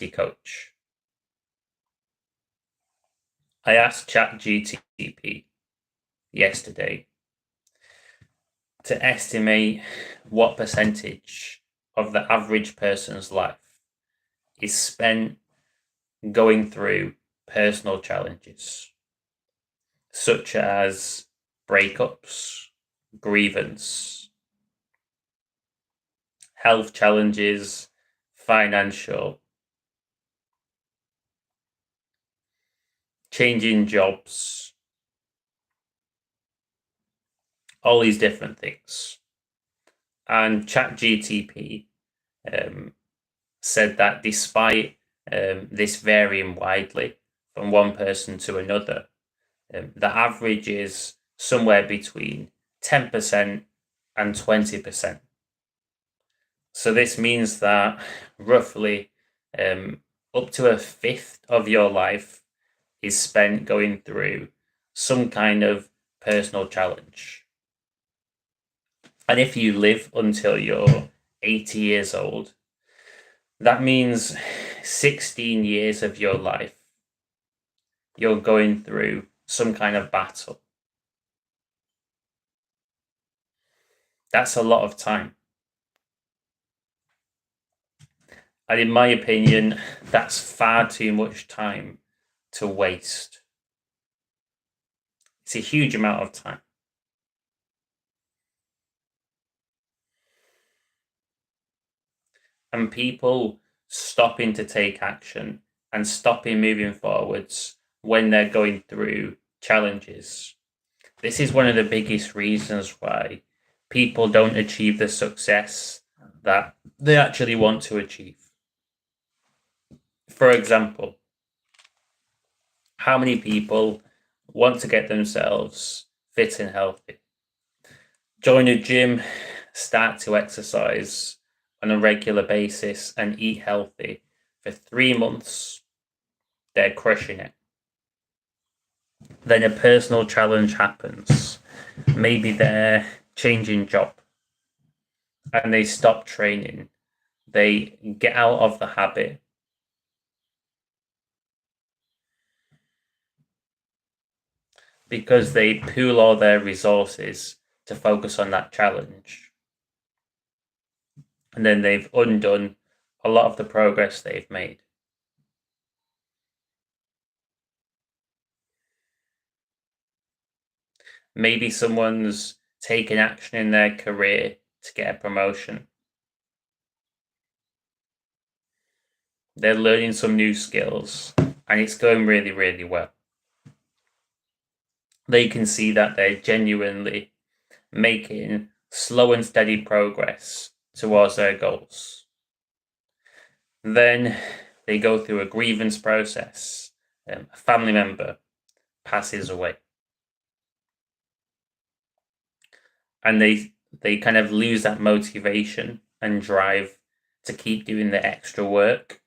coach. I asked ChatGPT yesterday to estimate what percentage of the average person's life is spent going through personal challenges, such as breakups, grievance, health challenges, financial, changing jobs, all these different things. And ChatGPT said that despite this varying widely from one person to another, the average is somewhere between 10% and 20%. So this means that roughly up to a fifth of your life is spent going through some kind of personal challenge. And if you live until you're 80 years old, that means 16 years of your life you're going through some kind of battle. That's a lot of time. And in my opinion, that's far too much time to waste. It's a huge amount of time. And people stopping to take action and stopping moving forwards when they're going through challenges. This is one of the biggest reasons why people don't achieve the success that they actually want to achieve. For example, how many people want to get themselves fit and healthy? Join a gym, start to exercise on a regular basis and eat healthy for 3 months, they're crushing it. Then a personal challenge happens. Maybe they're changing job and they stop training. They get out of the habit. Because they pool all their resources to focus on that challenge. And then they've undone a lot of the progress they've made. Maybe someone's taken action in their career to get a promotion. They're learning some new skills and it's going really, really well. They can see that they're genuinely making slow and steady progress towards their goals. Then they go through a grievance process. A family member passes away. And they kind of lose that motivation and drive to keep doing the extra work,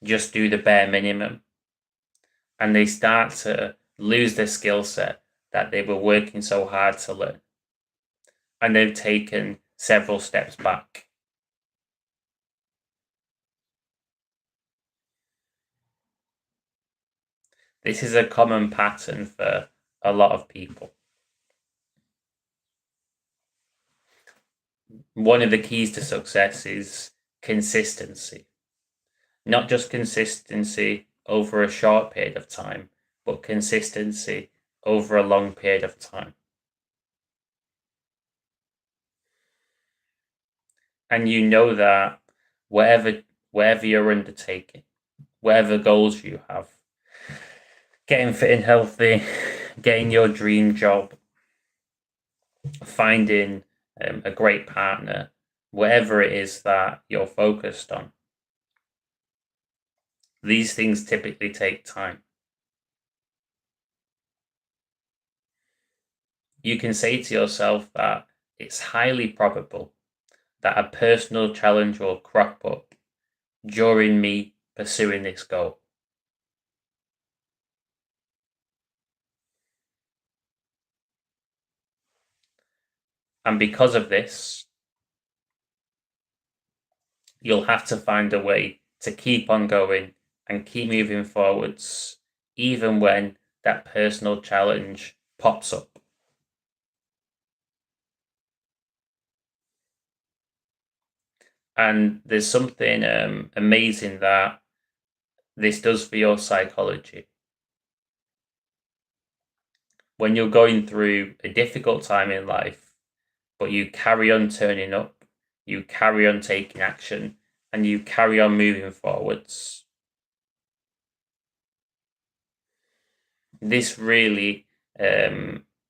just do the bare minimum. And they start to lose their skill set that they were working so hard to learn. And they've taken several steps back. This is a common pattern for a lot of people. One of the keys to success is consistency. Not just consistency over a short period of time, but consistency over a long period of time. And you know that whatever you're undertaking, whatever goals you have, getting fit and healthy, getting your dream job, finding a great partner, whatever it is that you're focused on, these things typically take time. You can say to yourself that it's highly probable that a personal challenge will crop up during me pursuing this goal. And because of this, you'll have to find a way to keep on going and keep moving forwards, even when that personal challenge pops up. And there's something amazing that this does for your psychology. When you're going through a difficult time in life, but you carry on turning up, you carry on taking action, and you carry on moving forwards, this really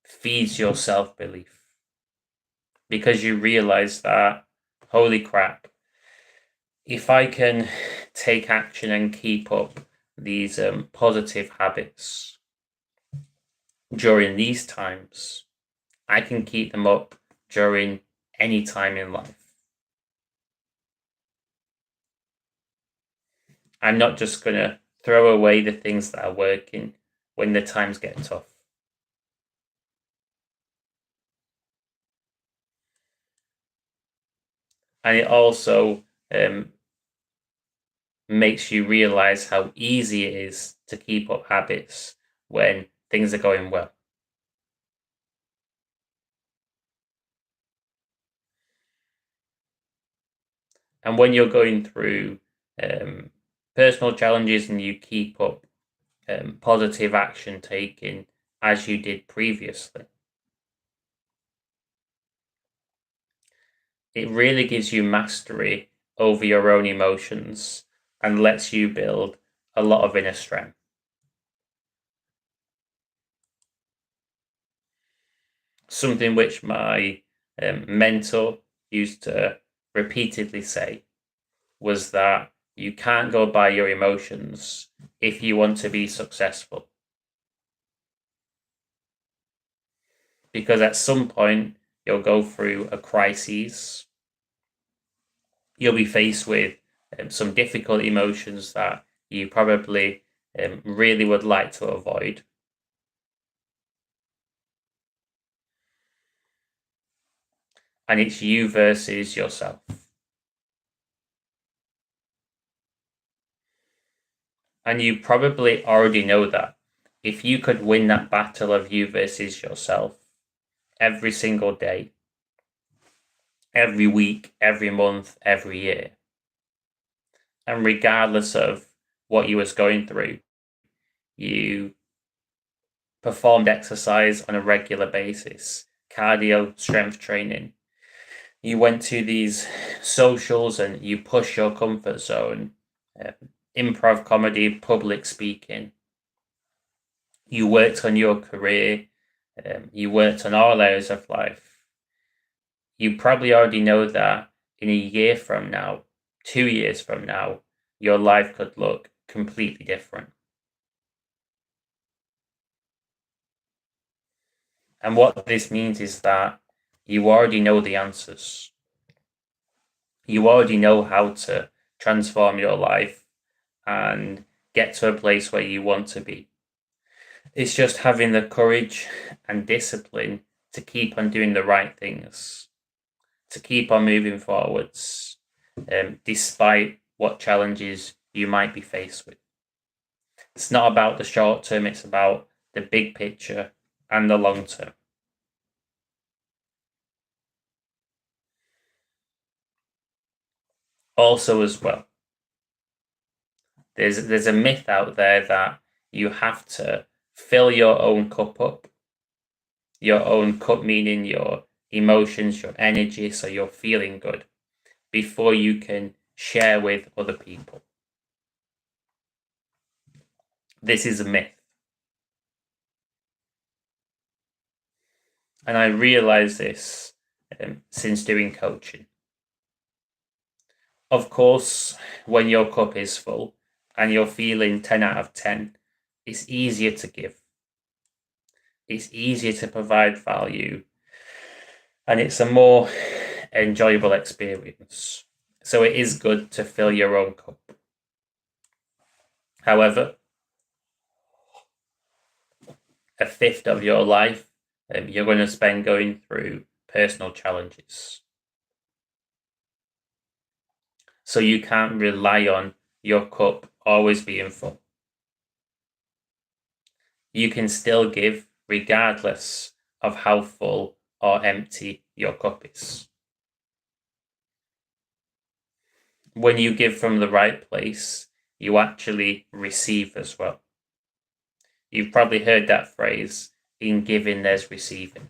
feeds your self-belief, because you realize that, holy crap, if I can take action and keep up these positive habits during these times, I can keep them up during any time in life. I'm not just going to throw away the things that are working when the times get tough. And it also makes you realize how easy it is to keep up habits when things are going well. And when you're going through personal challenges and you keep up positive action taking as you did previously, it really gives you mastery over your own emotions and lets you build a lot of inner strength. Something which my mentor used to repeatedly say was that you can't go by your emotions if you want to be successful. Because at some point, you'll go through a crisis. You'll be faced with some difficult emotions that you probably really would like to avoid. And it's you versus yourself. And you probably already know that. If you could win that battle of you versus yourself every single day, every week, every month, every year, and regardless of what you was going through, you performed exercise on a regular basis, cardio, strength training. You went to these socials and you push your comfort zone, improv comedy, public speaking. You worked on your career. You worked on all areas of life. You probably already know that in a year from now, 2 years from now, your life could look completely different. And what this means is that you already know the answers. You already know how to transform your life and get to a place where you want to be. It's just having the courage and discipline to keep on doing the right things, to keep on moving forwards, despite what challenges you might be faced with. It's not about the short term, it's about the big picture and the long term. Also, as well, there's a myth out there that you have to fill your own cup up. Your own cup meaning your emotions, your energy, so you're feeling good before you can share with other people. This is a myth. And I realized this since doing coaching. Of course, when your cup is full and you're feeling 10 out of 10, it's easier to give. It's easier to provide value. And it's a more enjoyable experience. So it is good to fill your own cup. However, a fifth of your life you're going to spend going through personal challenges. So you can't rely on your cup always being full. You can still give regardless of how full or empty your cup is. When you give from the right place, you actually receive as well. You've probably heard that phrase, in giving there's receiving.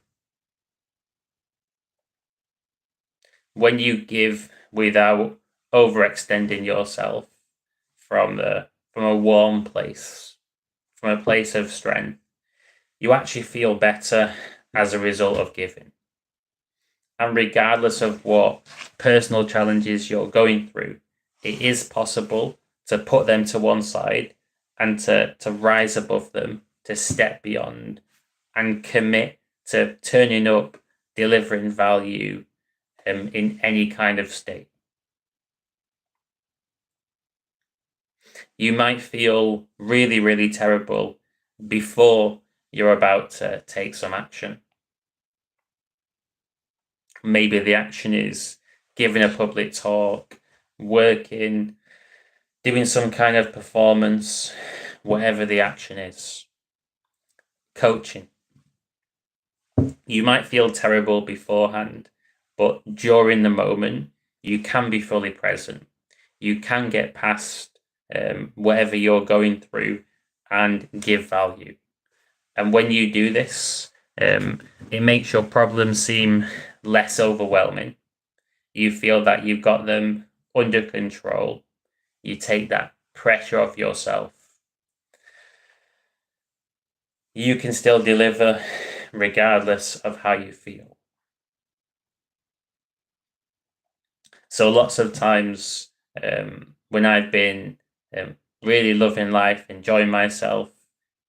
When you give without overextending yourself from a warm place, from a place of strength, you actually feel better as a result of giving. And regardless of what personal challenges you're going through, it is possible to put them to one side and to rise above them, to step beyond and commit to turning up, delivering value in any kind of state. You might feel really, really terrible before you're about to take some action. Maybe the action is giving a public talk, working, doing some kind of performance, whatever the action is. Coaching. You might feel terrible beforehand, but during the moment, you can be fully present. You can get past whatever you're going through and give value. And when you do this, it makes your problems seem less overwhelming. You feel that you've got them under control. You take that pressure off yourself. You can still deliver regardless of how you feel. So lots of times when I've been really loving life, enjoying myself,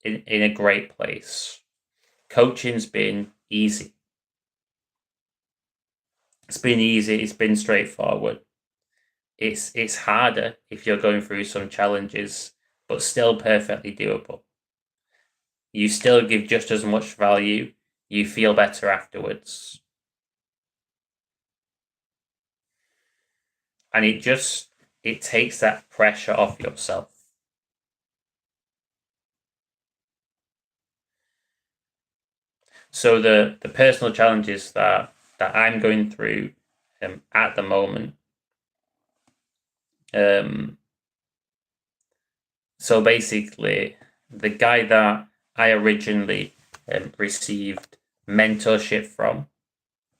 in a great place, coaching's been easy. It's been easy. It's been straightforward. It's harder if you're going through some challenges, but still perfectly doable. You still give just as much value. You feel better afterwards. And it takes that pressure off yourself. So the personal challenges that I'm going through at the moment. So basically, the guy that I originally received mentorship from,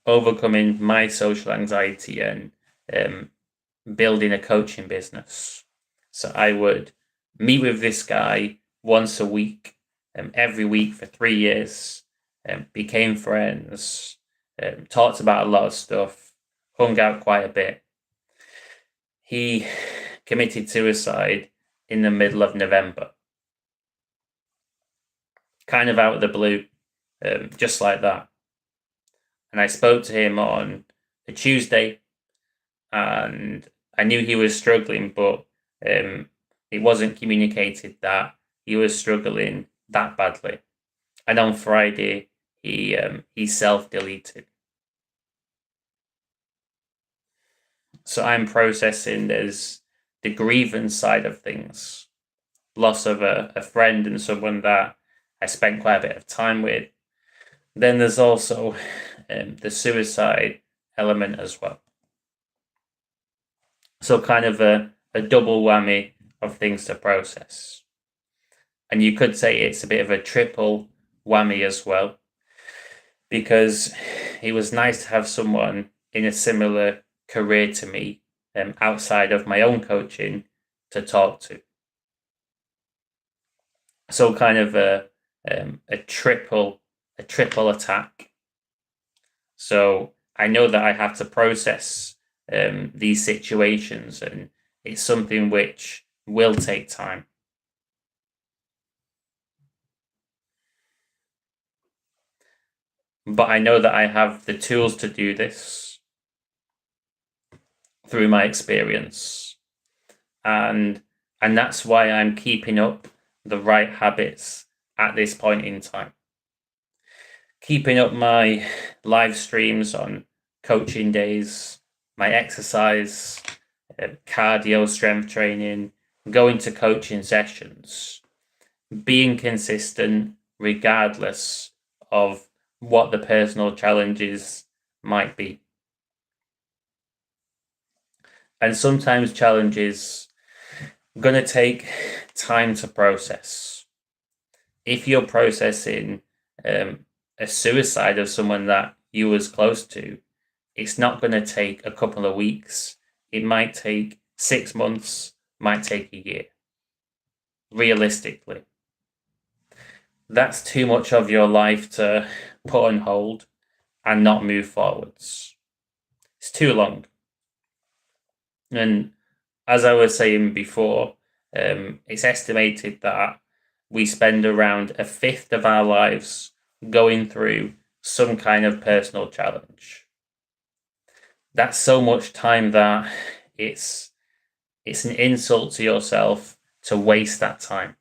overcoming my social anxiety and building a coaching business. So I would meet with this guy once a week, every week for 3 years, became friends, talked about a lot of stuff, hung out quite a bit. He committed suicide in the middle of November. Kind of out of the blue, just like that. And I spoke to him on a Tuesday, and I knew he was struggling, but it wasn't communicated that he was struggling that badly. And on Friday, he self-deleted. So I'm processing there's the grievance side of things, loss of a friend and someone that I spent quite a bit of time with. Then there's also the suicide element as well. So kind of a double whammy of things to process. And you could say it's a bit of a triple whammy as well, because it was nice to have someone in a similar career to me outside of my own coaching to talk to. So kind of a triple attack. So I know that I have to process these situations, and it's something which will take time. But I know that I have the tools to do this through my experience. And that's why I'm keeping up the right habits at this point in time. Keeping up my live streams on coaching days, my exercise, cardio, strength training, going to coaching sessions, being consistent regardless of what the personal challenges might be. And sometimes challenges are going to take time to process. If you're processing a suicide of someone that you was close to, it's not going to take a couple of weeks. It might take 6 months, might take a year. Realistically, that's too much of your life to put on hold and not move forwards. It's too long. And as I was saying before, it's estimated that we spend around a fifth of our lives going through some kind of personal challenge. That's so much time that it's an insult to yourself to waste that time.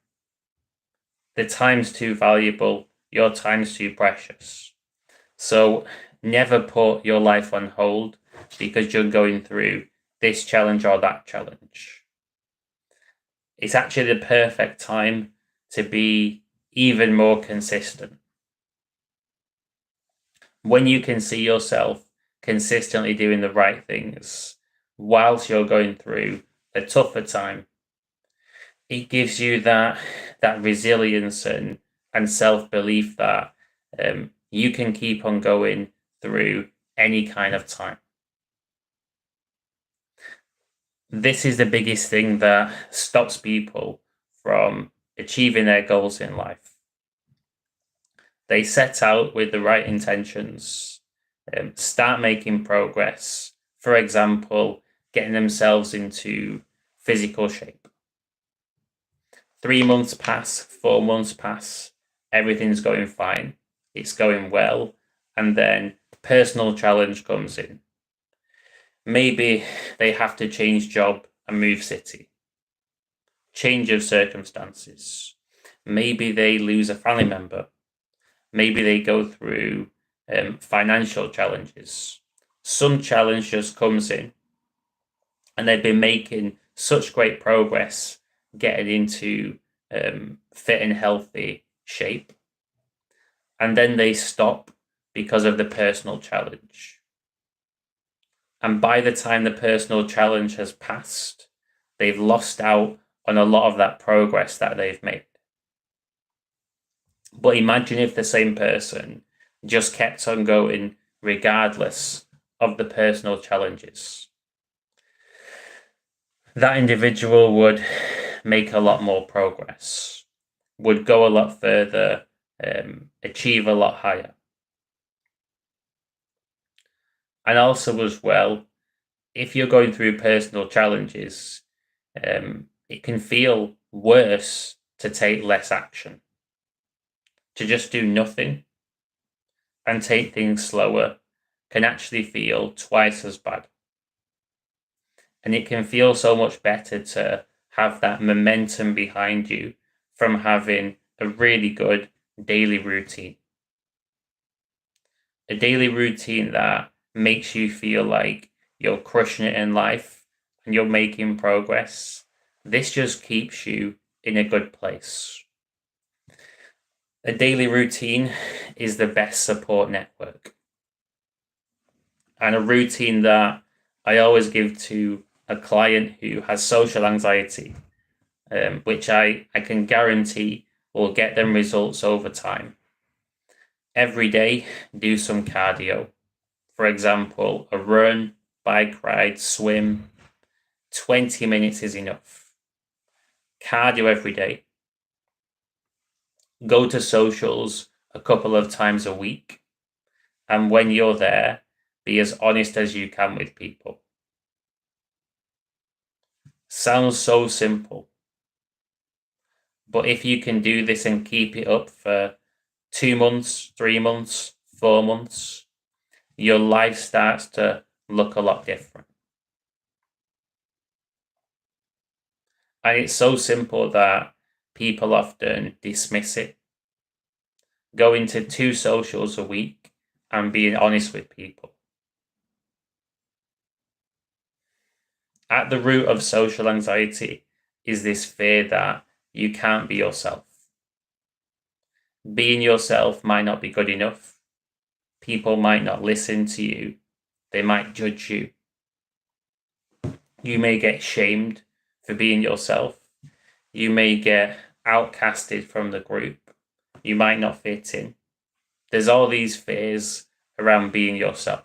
The time's too valuable, your time's too precious. So never put your life on hold because you're going through this challenge or that challenge. It's actually the perfect time to be even more consistent. When you can see yourself consistently doing the right things whilst you're going through a tougher time, it gives you that resilience and self-belief that you can keep on going through any kind of time. This is the biggest thing that stops people from achieving their goals in life. They set out with the right intentions, start making progress. For example, getting themselves into physical shape. 3 months pass, 4 months pass, everything's going fine, it's going well, and then personal challenge comes in. Maybe they have to change job and move city. Change of circumstances. Maybe they lose a family member. Maybe they go through financial challenges. Some challenge just comes in, and they've been making such great progress getting into fit and healthy shape, and then they stop because of the personal challenge. And by the time the personal challenge has passed, they've lost out on a lot of that progress that they've made. But imagine if the same person just kept on going regardless of the personal challenges. That individual would make a lot more progress, would go a lot further, achieve a lot higher. And also as well, if you're going through personal challenges, it can feel worse to take less action, to just do nothing and take things slower can actually feel twice as bad. And it can feel so much better to have that momentum behind you from having a really good daily routine. A daily routine that makes you feel like you're crushing it in life and you're making progress. This just keeps you in a good place. A daily routine is the best support network. And a routine that I always give to a client who has social anxiety, which I can guarantee will get them results over time. Every day, do some cardio. For example, a run, bike ride, swim. 20 minutes is enough. Cardio every day. Go to socials a couple of times a week. And when you're there, be as honest as you can with people. Sounds so simple. But if you can do this and keep it up for 2 months, 3 months, 4 months, your life starts to look a lot different. And it's so simple that people often dismiss it. Going to 2 socials a week and being honest with people. At the root of social anxiety is this fear that you can't be yourself. Being yourself might not be good enough. People might not listen to you. They might judge you. You may get shamed for being yourself. You may get outcasted from the group. You might not fit in. There's all these fears around being yourself.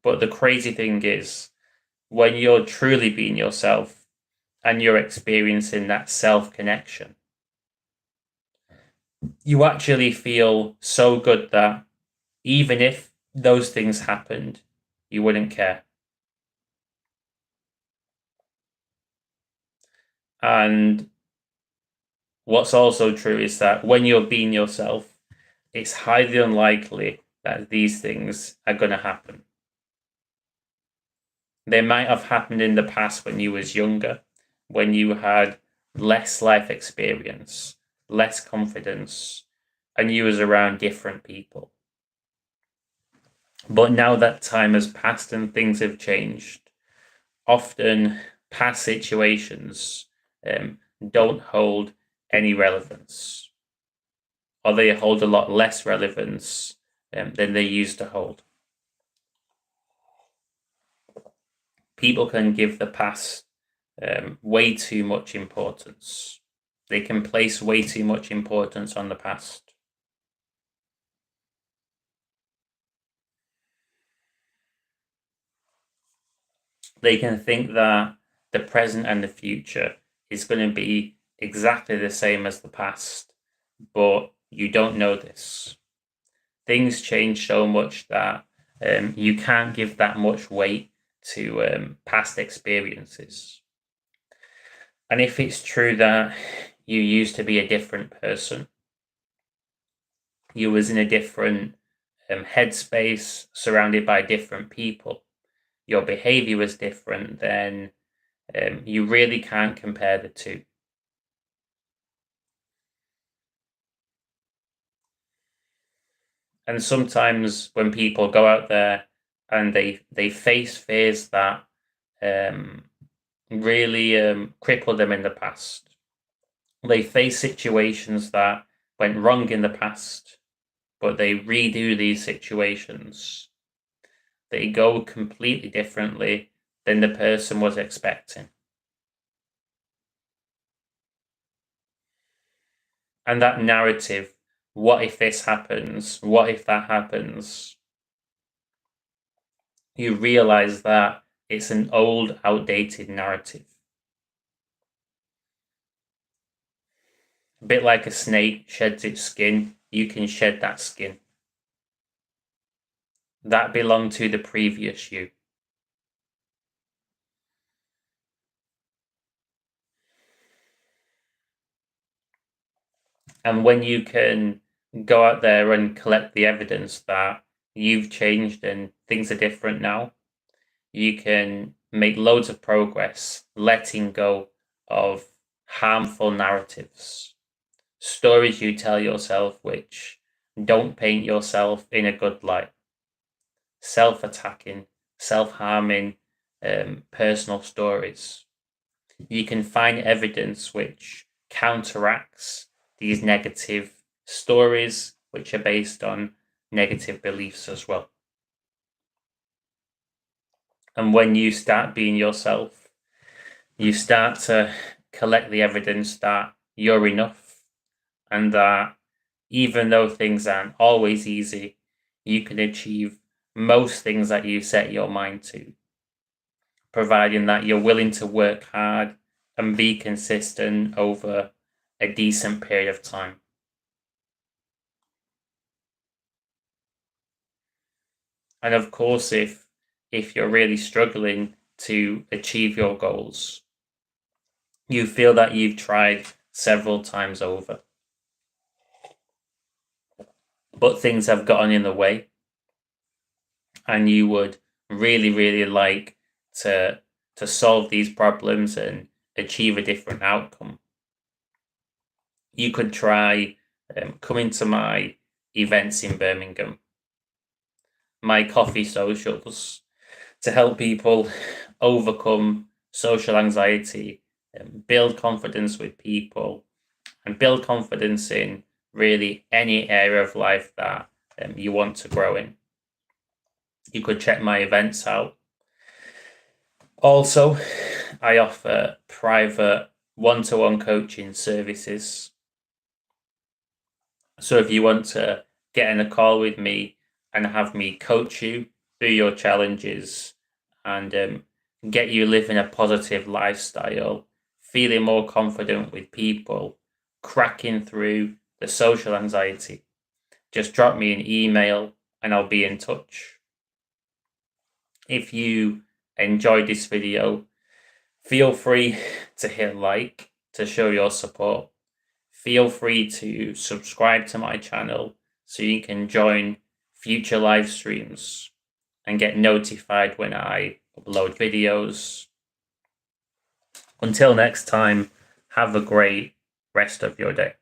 But the crazy thing is, when you're truly being yourself and you're experiencing that self-connection, you actually feel so good that even if those things happened, you wouldn't care. And what's also true is that when you're being yourself, it's highly unlikely that these things are going to happen. They might have happened in the past when you was younger, when you had less life experience, less confidence, and you was around different people. But now that time has passed and things have changed, often past situations don't hold any relevance, or they hold a lot less relevance than they used to hold. People can give the past way too much importance. They can place way too much importance on the past. They can think that the present and the future is going to be exactly the same as the past, but you don't know this. Things change so much that you can't give that much weight to past experiences. And if it's true that you used to be a different person, you was in a different headspace, surrounded by different people, your behavior was different, then you really can't compare the two. And sometimes when people go out there and they face fears that really cripple them in the past, they face situations that went wrong in the past, but they redo these situations. They go completely differently than the person was expecting. And that narrative, what if this happens? What if that happens? You realize that it's an old, outdated narrative. A bit like a snake sheds its skin, you can shed that skin. That belonged to the previous you. And when you can go out there and collect the evidence that you've changed and things are different now, you can make loads of progress letting go of harmful narratives, stories you tell yourself which don't paint yourself in a good light, self-attacking, self-harming personal stories. You can find evidence which counteracts these negative stories, which are based on negative beliefs as well. And when you start being yourself, you start to collect the evidence that you're enough and that even though things aren't always easy, you can achieve most things that you set your mind to, providing that you're willing to work hard and be consistent over a decent period of time. And of course, if you're really struggling to achieve your goals, you feel that you've tried several times over, but things have gotten in the way, and you would really, really like to solve these problems and achieve a different outcome. You could try coming to my events in Birmingham, my coffee socials, to help people overcome social anxiety, build confidence with people, and build confidence in really any area of life that you want to grow in. You could check my events out. Also, I offer private one-to-one coaching services. So if you want to get in a call with me and have me coach you through your challenges and get you living a positive lifestyle, feeling more confident with people, cracking through the social anxiety, just drop me an email and I'll be in touch. If you enjoyed this video, feel free to hit like to show your support. Feel free to subscribe to my channel so you can join future live streams and get notified when I upload videos. Until next time, have a great rest of your day.